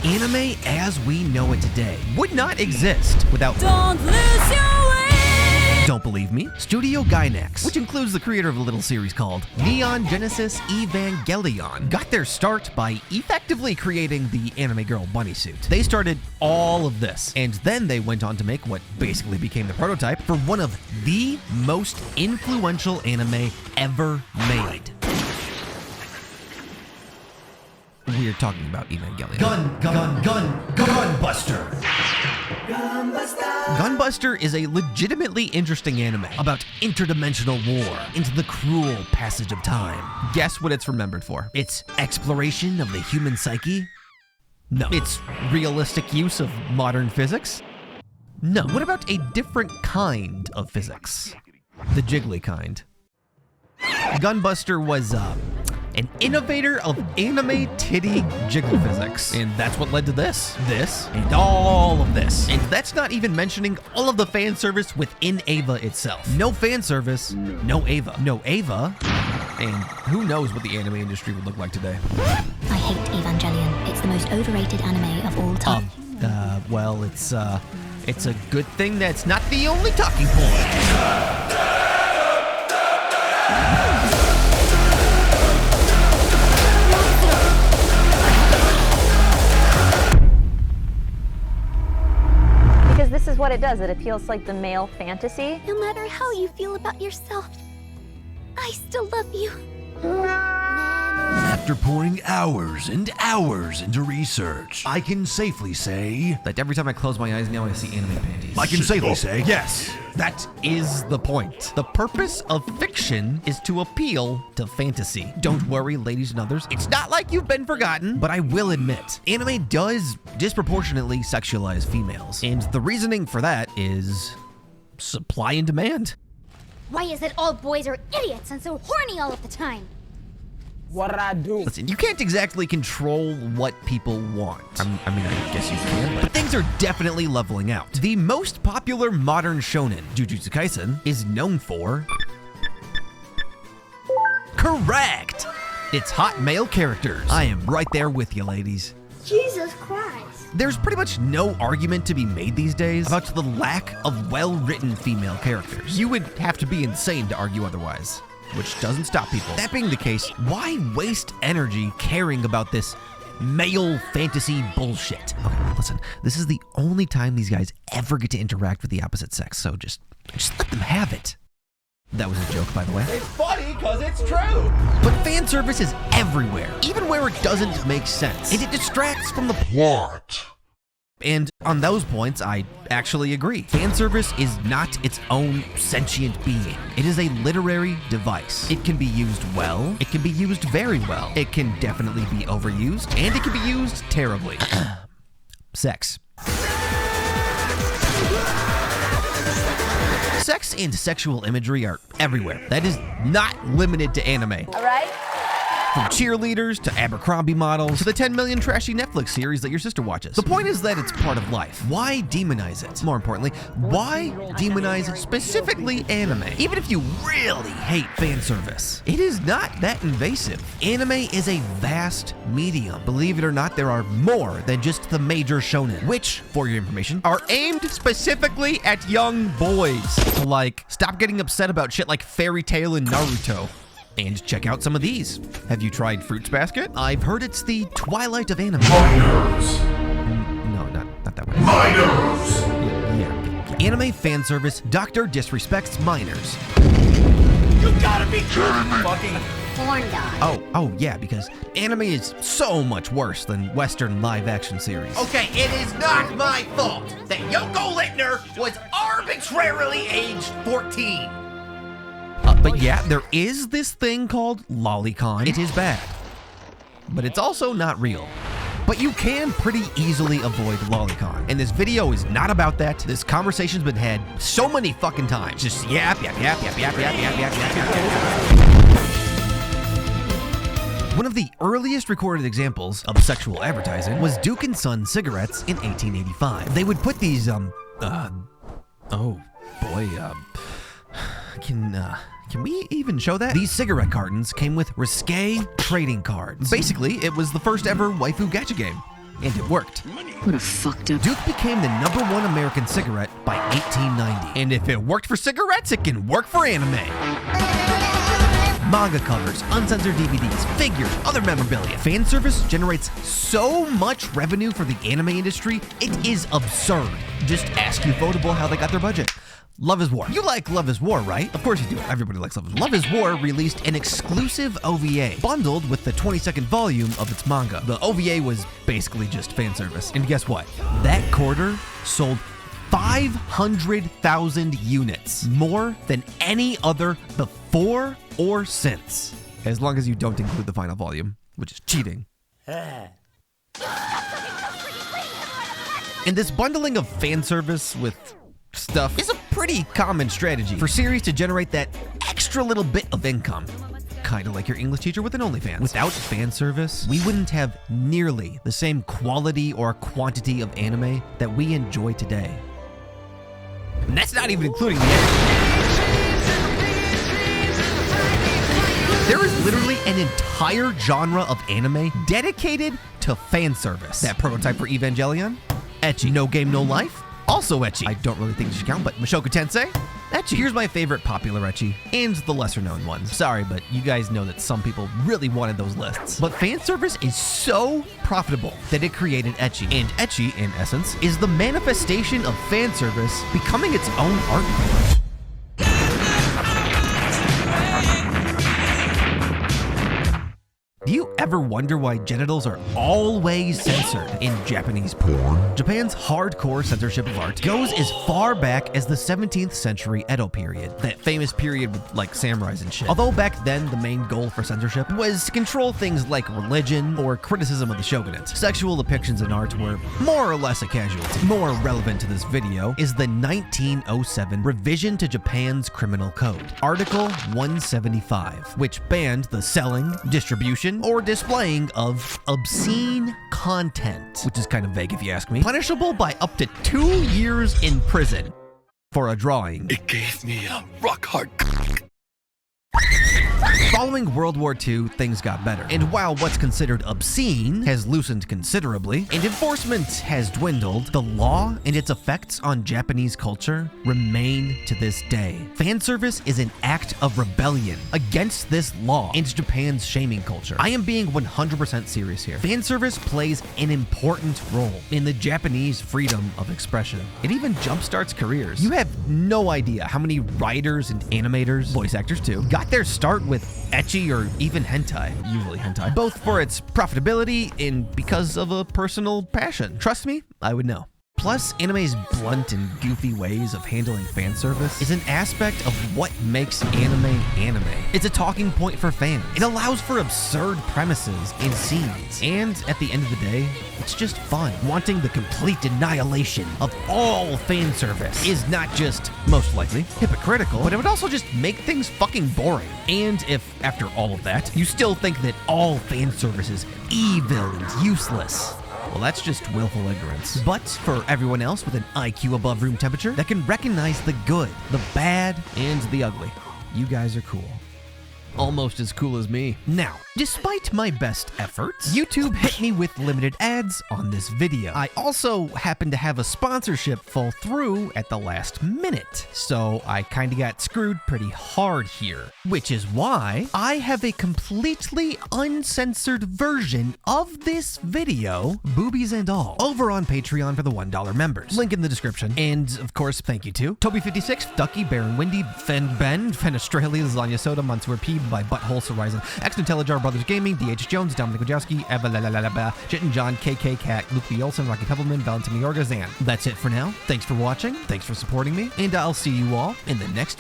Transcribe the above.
Anime as we know it today would not exist without... Don't lose your way! Don't believe me? Studio Gainax, which includes the creator of a little series called Neon Genesis Evangelion, got their start by effectively creating the anime girl bunny suit. They started all of this, and then they went on to make what basically became the prototype for one of the most influential anime ever made. We're talking about Evangelion. Gunbuster! Gunbuster is a legitimately interesting anime about interdimensional war into the cruel passage of time. Guess what it's remembered for? Its exploration of the human psyche? No. Its realistic use of modern physics? No. What about a different kind of physics? The jiggly kind. Gunbuster was, an innovator of anime titty jiggle physics. And that's what led to this, and all of this. And that's not even mentioning all of the fan service within Eva itself. No fan service, no Eva. No Eva, and who knows what the anime industry would look like today. I hate Evangelion. It's the most overrated anime of all time. Well, it's a good thing that's not the only talking point. This is what it does. It appeals to like the male fantasy. No matter how you feel about yourself, I still love you. After pouring hours and hours into research, I can safely say that every time I close my eyes now I see anime panties. I can safely say yes, that is the point. The purpose of fiction is to appeal to fantasy. Don't worry, ladies and others, it's not like you've been forgotten, but I will admit, anime does disproportionately sexualize females. And the reasoning for that is supply and demand. Why is it all boys are idiots and so horny all of the time? What'd I do? Listen, you can't exactly control what people want. I mean, I guess you can, but things are definitely leveling out. The most popular modern shonen, Jujutsu Kaisen, is known for... Correct! It's hot male characters. I am right there with you, ladies. Jesus Christ. There's pretty much no argument to be made these days about the lack of well-written female characters. You would have to be insane to argue otherwise, which doesn't stop people. That being the case, why waste energy caring about this male fantasy bullshit? Okay, listen, this is the only time these guys ever get to interact with the opposite sex, so just let them have it. That was a joke, by the way. It's funny because it's true. But fan service is everywhere, even where it doesn't make sense, and it distracts from the plot. And on those points, I actually agree. Fan service is not its own sentient being. It is a literary device. It can be used well, it can be used very well, it can definitely be overused, and it can be used terribly. Sex. Sex and sexual imagery are everywhere. That is not limited to anime. All right? From cheerleaders to Abercrombie models to the 10 million trashy Netflix series that your sister watches. The point is that it's part of life. Why demonize it? More importantly, why demonize specifically anime? Even if you really hate fan service, it is not that invasive. Anime is a vast medium. Believe it or not, there are more than just the major shonen, which, for your information, are aimed specifically at young boys. So like, stop getting upset about shit like Fairy Tail and Naruto. And check out some of these. Have you tried Fruits Basket? I've heard it's the twilight of anime. minors. No, not that way. Minors. Yeah. Anime fan service, Doctor disrespects minors. You gotta be fucking Porn dog. Oh yeah, because anime is so much worse than Western live-action series. Okay, it is not my fault that Yoko Littner was arbitrarily aged 14. But yeah, there is this thing called lolicon. It is bad, but it's also not real. But you can pretty easily avoid lolicon. And this video is not about that. This conversation's been had so many fucking times. Just yap. One of the earliest recorded examples of sexual advertising was Duke & Son cigarettes in 1885. They would put these, Can we even show that? These cigarette cartons came with risque trading cards. Basically, it was the first ever waifu gacha game. and it worked. What a fucked up. Duke became the #1 American cigarette by 1890. And if it worked for cigarettes, it can work for anime. Manga covers, uncensored DVDs, figures, other memorabilia. Fan service generates so much revenue for the anime industry, it is absurd. Just ask Ufotable how they got their budget. Love is War. You like Love is War, right? Of course you do. Everybody likes Love is War. Love is War released an exclusive OVA, bundled with the 22nd volume of its manga. The OVA was basically just fan service. And guess what? That quarter sold 500,000 units, more than any other before or since, as long as you don't include the final volume, which is cheating. And this bundling of fan service with stuff is a pretty common strategy for series to generate that extra little bit of income. Kind of like your English teacher with an OnlyFans. Without fan service, we wouldn't have nearly the same quality or quantity of anime that we enjoy today. And that's not even including the There is literally an entire genre of anime dedicated to fan service. That prototype for Evangelion? Ecchi. No Game No Life? Also ecchi. I don't really think it should count, but Mushoku Tensei? Ecchi. Here's my favorite popular ecchi, and the lesser known one. Sorry, but you guys know that some people really wanted those lists. But fan service is so profitable that it created ecchi. And ecchi, in essence, is the manifestation of fan service becoming its own art form. Do you ever wonder why genitals are always censored in Japanese porn? Japan's hardcore censorship of art goes as far back as the 17th century Edo period, that famous period with like samurais and shit. Although back then the main goal for censorship was to control things like religion or criticism of the shogunate, sexual depictions in art were more or less a casualty. More relevant to this video is the 1907 revision to Japan's criminal code, Article 175, which banned the selling, distribution, or displaying of obscene content, which is kind of vague if you ask me, punishable by up to 2 years in prison for a drawing. It gave me a rock hard. Following World War II, things got better, and while what's considered obscene has loosened considerably, and enforcement has dwindled, the law and its effects on Japanese culture remain to this day. Fan service is an act of rebellion against this law and Japan's shaming culture. I am being 100% serious here. Fan service plays an important role in the Japanese freedom of expression. It even jumpstarts careers. You have no idea how many writers and animators, voice actors too, got their start with ecchi or even hentai, usually hentai, both for its profitability and because of a personal passion. Trust me, I would know. Plus, anime's blunt and goofy ways of handling fan service is an aspect of what makes anime anime. It's a talking point for fans. It allows for absurd premises and scenes. And at the end of the day, it's just fun. Wanting the complete annihilation of all fan service is not just, most likely, hypocritical, but it would also just make things fucking boring. And if, after all of that, you still think that all fan service is evil and useless, well, that's just willful ignorance. But for everyone else with an IQ above room temperature that can recognize the good, the bad, and the ugly, you guys are cool. Almost as cool as me. Now, despite my best efforts, YouTube hit me with limited ads on this video. I also happened to have a sponsorship fall through at the last minute, so I kinda got screwed pretty hard here. Which is why I have a completely uncensored version of this video, boobies and all, over on Patreon for the $1 members. Link in the description. And of course, thank you to Toby56, Ducky, Baron Windy, Fen Ben, Fen Australia, Lasagna Soda, Montour P, by Butthole Horizon, X Intellijar Brothers Gaming, DH Jones, Dominic Wojowski, Jitten John, 𝐒𝐂𝐂𝐂, Luke B. Olson, Rocky Pebbleman, Valentin Yorga, Zan. That's it for now. Thanks for watching, thanks for supporting me, and I'll see you all in the next